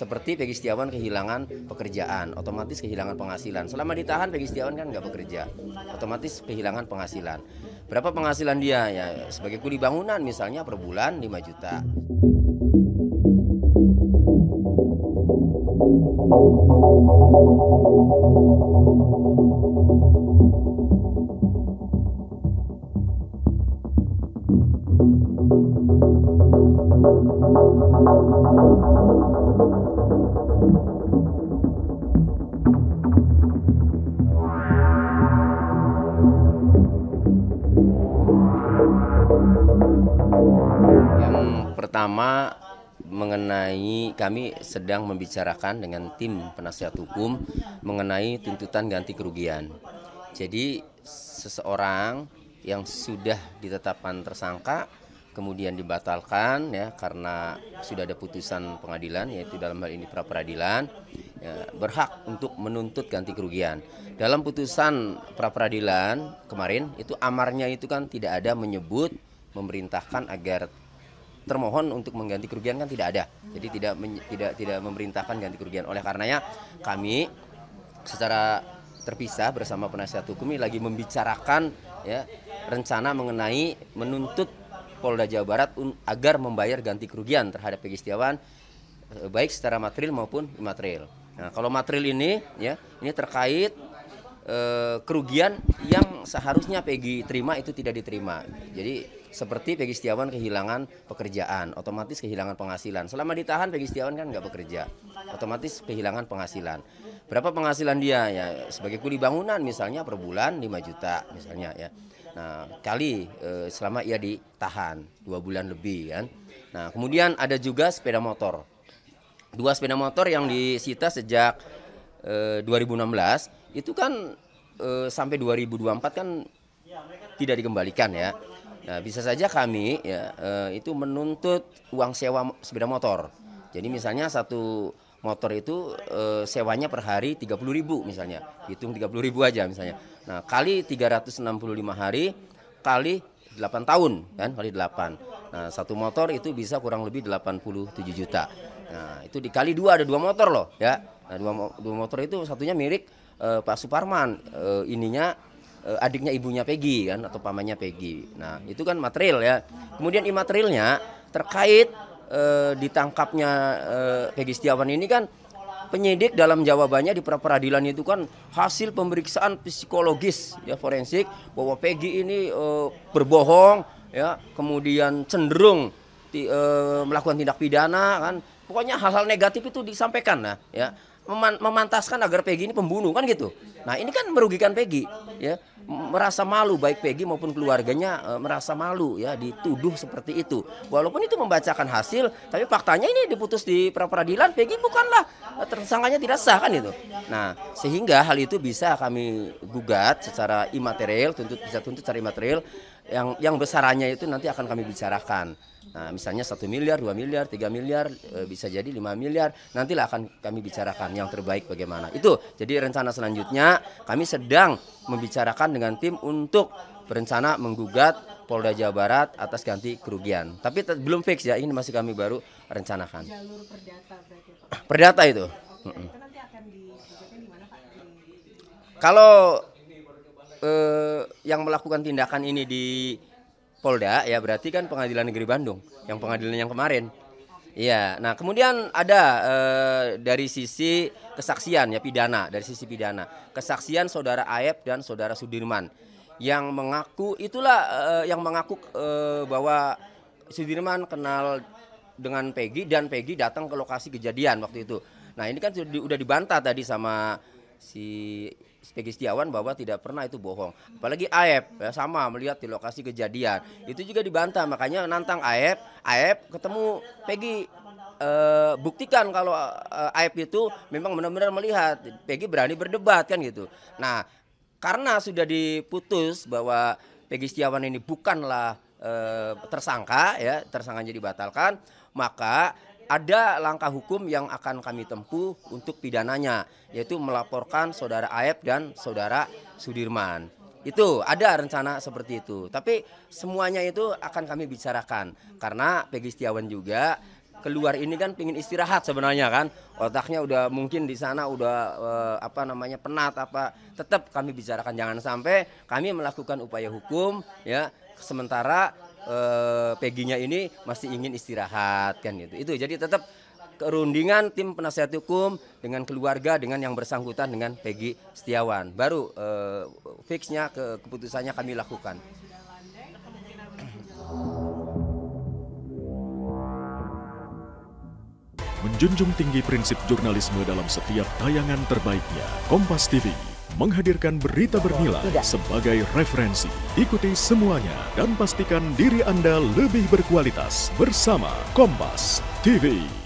seperti Pegi Setiawan kehilangan pekerjaan, otomatis kehilangan penghasilan. Selama ditahan Pegi Setiawan kan nggak bekerja, otomatis kehilangan penghasilan. Berapa penghasilan dia? Ya sebagai kuli bangunan misalnya per bulan 5 juta. Yang pertama mengenai kami sedang membicarakan dengan tim penasihat hukum mengenai tuntutan ganti kerugian. Jadi seseorang yang sudah ditetapkan tersangka kemudian dibatalkan ya karena sudah ada putusan pengadilan yaitu dalam hal ini pra peradilan ya, berhak untuk menuntut ganti kerugian. Dalam putusan pra peradilan kemarin itu amarnya itu kan tidak ada menyebut memerintahkan agar termohon untuk mengganti kerugian kan tidak ada. Jadi tidak memerintahkan ganti kerugian. Oleh karenanya kami secara terpisah bersama penasihat hukum ini lagi membicarakan ya rencana mengenai menuntut Polda Jawa Barat agar membayar ganti kerugian terhadap Pegi Setiawan baik secara material maupun imaterial. Nah, kalau material ini ya ini terkait kerugian yang seharusnya Pegi terima itu tidak diterima. Jadi seperti Pegi Setiawan kehilangan pekerjaan, otomatis kehilangan penghasilan. Selama ditahan Pegi Setiawan kan nggak bekerja, otomatis kehilangan penghasilan. Berapa penghasilan dia? Ya sebagai kuli bangunan misalnya per bulan 5 juta misalnya ya. Nah kali selama ia ditahan 2 bulan lebih kan. Nah kemudian ada juga sepeda motor. 2 sepeda motor yang disita sejak 2016 itu kan sampai 2024 kan tidak dikembalikan ya. Nah, bisa saja kami ya itu menuntut uang sewa sepeda motor. Jadi misalnya satu motor itu sewanya per hari 30.000 misalnya. Hitung 30.000 aja misalnya. Nah, kali 365 hari kali 8 tahun kan, kali 8. Nah, satu motor itu bisa kurang lebih 87 juta. Nah, itu dikali 2 ada 2 motor loh ya. Nah, dua motor itu satunya milik Pak Suparman, ininya adiknya ibunya Pegi kan atau pamannya Pegi. Nah itu kan material ya. Kemudian imaterialnya terkait ditangkapnya Pegi Setiawan ini kan penyidik dalam jawabannya di pra peradilan itu kan hasil pemeriksaan psikologis ya forensik bahwa Pegi ini berbohong ya kemudian cenderung melakukan tindak pidana kan. Pokoknya hal-hal negatif itu disampaikan nah ya. Memantaskan agar Pegi ini pembunuh kan gitu. Nah ini kan merugikan Pegi ya, merasa malu baik Pegi maupun keluarganya merasa malu ya dituduh seperti itu. Walaupun itu membacakan hasil, tapi faktanya ini diputus di pra peradilan Pegi bukanlah tersangkanya tidak sah kan itu. Nah sehingga hal itu bisa kami gugat secara imaterial, bisa tuntut secara imaterial yang besarannya itu nanti akan kami bicarakan. Nah misalnya 1 miliar, 2 miliar, 3 miliar, bisa jadi 5 miliar, nantilah akan kami bicarakan yang terbaik bagaimana. Itu jadi rencana selanjutnya kami sedang membicarakan dengan tim untuk berencana menggugat Polda Jawa Barat atas ganti kerugian. Tapi belum fix ya, ini masih kami baru rencanakan. Jalur perdata berarti Pak? Perdata itu. Oke, itu nanti akan digugatnya di mana Pak? Kalau yang melakukan tindakan ini di Polda ya berarti kan Pengadilan Negeri Bandung, yang pengadilan yang kemarin. Iya, nah kemudian ada dari sisi kesaksian ya pidana, dari sisi pidana kesaksian saudara Aep dan saudara Sudirman yang mengaku yang mengaku bahwa Sudirman kenal dengan Pegi dan Pegi datang ke lokasi kejadian waktu itu. Nah ini kan sudah dibantah tadi sama si Pegi Setiawan bahwa tidak pernah itu bohong. Apalagi Aep ya sama melihat di lokasi kejadian. Itu juga dibantah, makanya nantang Aep ketemu Pegi buktikan kalau Aep itu memang benar-benar melihat. Pegi berani berdebat kan gitu. Nah, karena sudah diputus bahwa Pegi Setiawan ini bukanlah tersangka ya, tersangkanya dibatalkan, maka ada langkah hukum yang akan kami tempuh untuk pidananya, yaitu melaporkan saudara Aep dan saudara Sudirman. Itu ada rencana seperti itu. Tapi semuanya itu akan kami bicarakan karena Pegi Setiawan juga keluar ini kan pingin istirahat sebenarnya kan, otaknya udah mungkin di sana udah penat apa, tetap kami bicarakan jangan sampai kami melakukan upaya hukum ya, sementara Peggy-nya ini masih ingin istirahat kan gitu. Itu jadi tetap kerundingan tim penasihat hukum dengan keluarga dengan yang bersangkutan dengan Peggy Setiawan, baru fixnya keputusannya kami lakukan. Menjunjung tinggi prinsip jurnalisme dalam setiap tayangan terbaiknya, Kompas TV menghadirkan berita bernilai sebagai referensi. Ikuti semuanya dan pastikan diri Anda lebih berkualitas bersama Kompas TV.